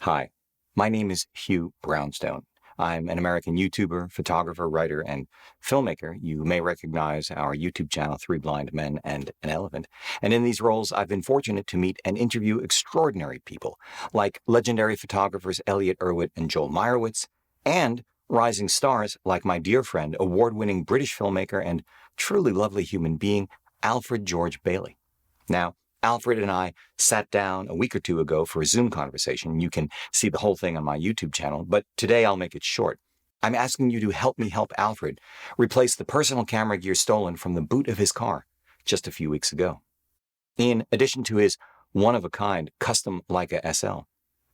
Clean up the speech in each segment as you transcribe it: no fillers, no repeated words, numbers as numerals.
Hi, my name is Hugh Brownstone. I'm an American YouTuber, photographer, writer, and filmmaker. You may recognize our YouTube channel, Three Blind Men and an Elephant. And in these roles, I've been fortunate to meet and interview extraordinary people, like legendary photographers Elliot Erwitt and Joel Meyerowitz, and rising stars like my dear friend, award-winning British filmmaker and truly lovely human being, Alfred George Bailey. Now, Alfred and I sat down a week or two ago for a Zoom conversation. You can see the whole thing on my YouTube channel, but today I'll make it short. I'm asking you to help me help Alfred replace the personal camera gear stolen from the boot of his car just a few weeks ago. In addition to his one-of-a-kind custom Leica SL,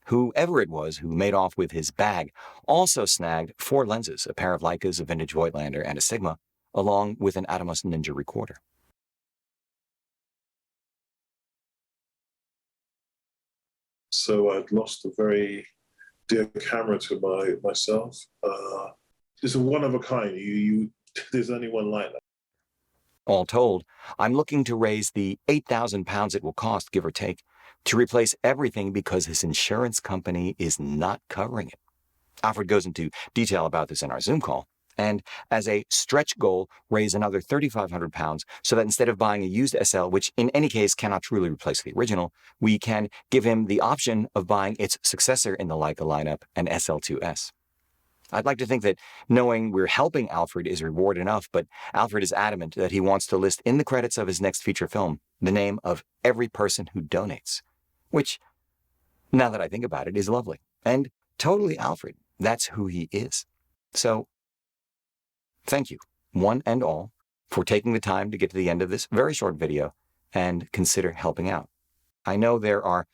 whoever it was who made off with his bag also snagged 4 lenses, a pair of Leicas, a vintage Voigtlander, and a Sigma, along with an Atomos Ninja recorder. So I'd lost a very dear camera to myself. It's a one of a kind. There's only one like that. All told, I'm looking to raise the 8,000 pounds it will cost, give or take, to replace everything because his insurance company is not covering it. Alfred goes into detail about this in our Zoom call, and as a stretch goal, raise another 3,500 pounds so that instead of buying a used SL, which in any case cannot truly replace the original, we can give him the option of buying its successor in the Leica lineup, an SL2S. I'd like to think that knowing we're helping Alfred is reward enough, but Alfred is adamant that he wants to list in the credits of his next feature film the name of every person who donates, which, now that I think about it, is lovely and totally Alfred. That's who he is. So, thank you, one and all, for taking the time to get to the end of this very short video and consider helping out. I know there are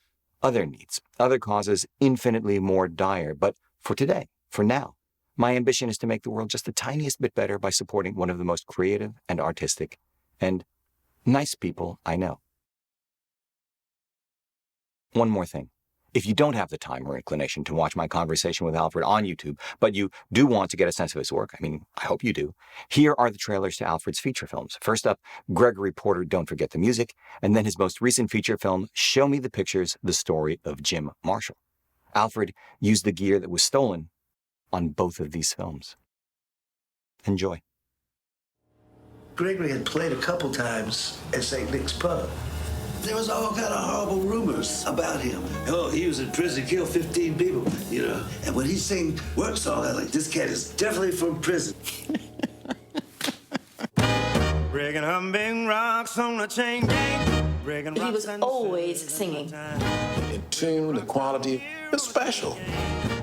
other needs, other causes infinitely more dire, but for today, for now, my ambition is to make the world just the tiniest bit better by supporting one of the most creative and artistic and nice people I know. One more thing. If you don't have the time or inclination to watch my conversation with Alfred on YouTube, but you do want to get a sense of his work, I hope you do, here are the trailers to Alfred's feature films. First up, Gregory Porter, Don't Forget the Music, and then his most recent feature film, Show Me the Pictures, The Story of Jim Marshall. Alfred used the gear that was stolen on both of these films. Enjoy. Gregory had played a couple times at St. Nick's Pub. There was all kind of horrible rumors about him. Oh, he was in prison, killed 15 people, And when he sang work song, I was like, this cat is definitely from prison. Breaking humming rocks on a chain gang. He was always singing. In tune, the quality was special.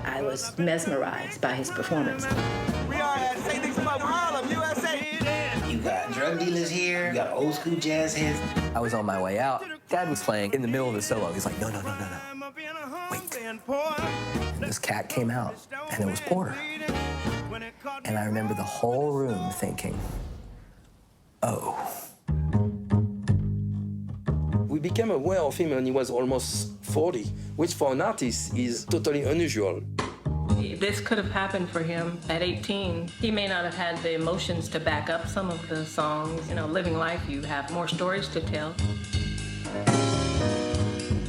I was mesmerized by his performance. We are at St. Nick's Pub, Harlem, USA. You got drug dealers here, you got old school jazz heads. I was on my way out. Dad was playing in the middle of the solo. He's like, no. Wait. This cat came out, and it was Porter. And I remember the whole room thinking, oh. We became aware of him when he was almost 40, which for an artist is totally unusual. This could have happened for him at 18. He may not have had the emotions to back up some of the songs. Living life, you have more stories to tell.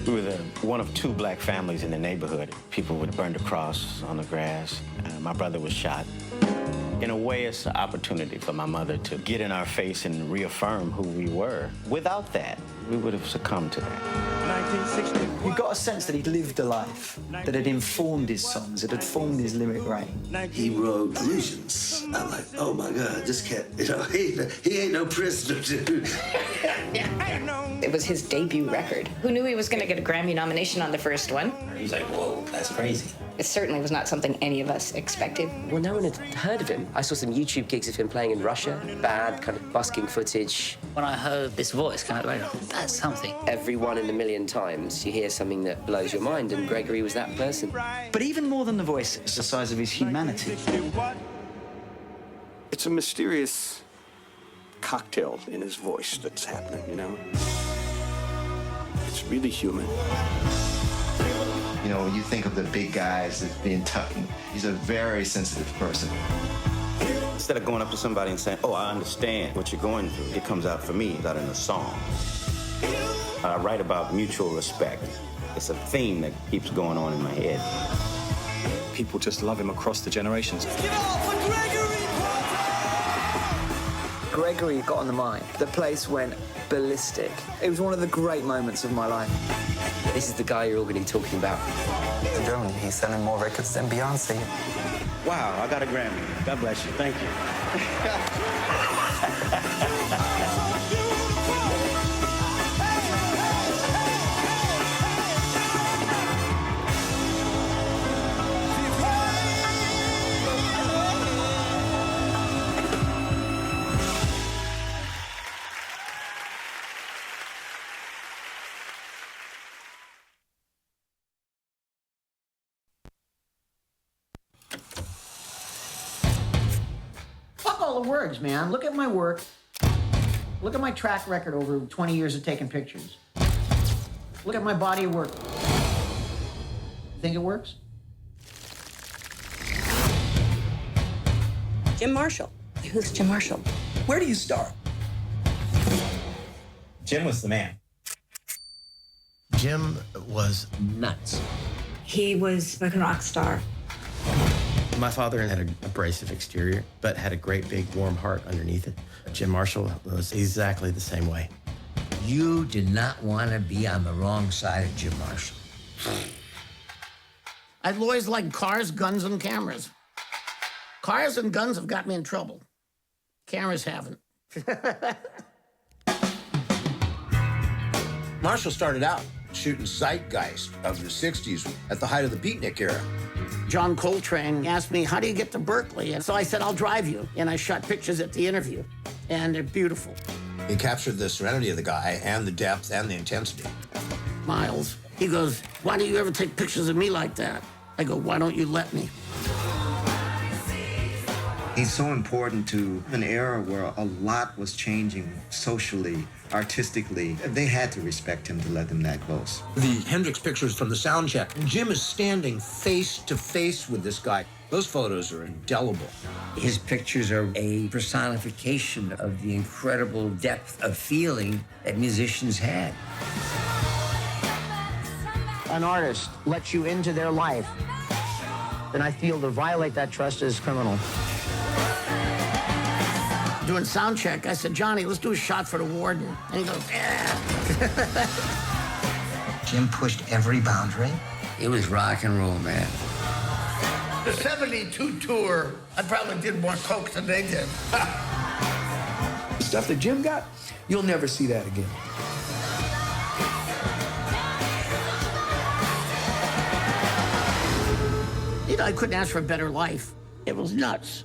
We were one of 2 black families in the neighborhood. People would burn the cross on the grass. My brother was shot. In a way, it's an opportunity for my mother to get in our face and reaffirm who we were. Without that, we would have succumbed to that. 1960. You got a sense that he'd lived a life, that had informed his songs, that had formed his lyric range. He wrote Illusions. I'm like, oh my God, this cat, he ain't no prisoner, dude. It was his debut record. Who knew he was going to get a Grammy nomination on the first one? He's like, whoa, that's crazy. It certainly was not something any of us expected. Well, no one had heard of him. I saw some YouTube gigs of him playing in Russia, bad kind of busking footage. When I heard this voice kind of like, that's something. Every 1 in a million times you hear something that blows your mind, and Gregory was that person. But even more than the voice, it's the size of his humanity. It's a mysterious cocktail in his voice that's happening, It's really human. When you think of the big guys that's being tough, he's a very sensitive person. Instead of going up to somebody and saying, oh, I understand what you're going through, it comes out for me, out in a song. I write about mutual respect. It's a theme that keeps going on in my head. People just love him across the generations. Gregory got on the mind. The place went ballistic. It was one of the great moments of my life. This is the guy you're all going to be talking about. In Germany, he's selling more records than Beyonce. Wow, I got a Grammy. God bless you. Thank you. Fuck all the words, man. Look at my work. Look at my track record over 20 years of taking pictures. Look at my body of work. Think it works? Jim Marshall. Who's Jim Marshall? Where do you start? Jim was the man. Jim was nuts. He was like a rock star. My father had an abrasive exterior, but had a great big warm heart underneath it. Jim Marshall was exactly the same way. You did not want to be on the wrong side of Jim Marshall. I've always liked cars, guns, and cameras. Cars and guns have got me in trouble. Cameras haven't. Marshall started out shooting Zeitgeist of the 60s at the height of the beatnik era. John Coltrane asked me, how do you get to Berkeley? And so I said, I'll drive you. And I shot pictures at the interview, and they're beautiful. He captured the serenity of the guy and the depth and the intensity. Miles, he goes, why do you ever take pictures of me like that? I go, why don't you let me? He's so important to an era where a lot was changing socially, artistically. They had to respect him to let them that close. The Hendrix pictures from the sound check. Jim is standing face to face with this guy. Those photos are indelible. His pictures are a personification of the incredible depth of feeling that musicians had. An artist lets you into their life, then I feel to violate that trust is criminal. Doing sound check, I said, Johnny, let's do a shot for the warden. And he goes, yeah. Jim pushed every boundary. It was rock and roll, man. The 72 tour, I probably did more coke than they did. The stuff that Jim got, you'll never see that again. You know, I couldn't ask for a better life. It was nuts.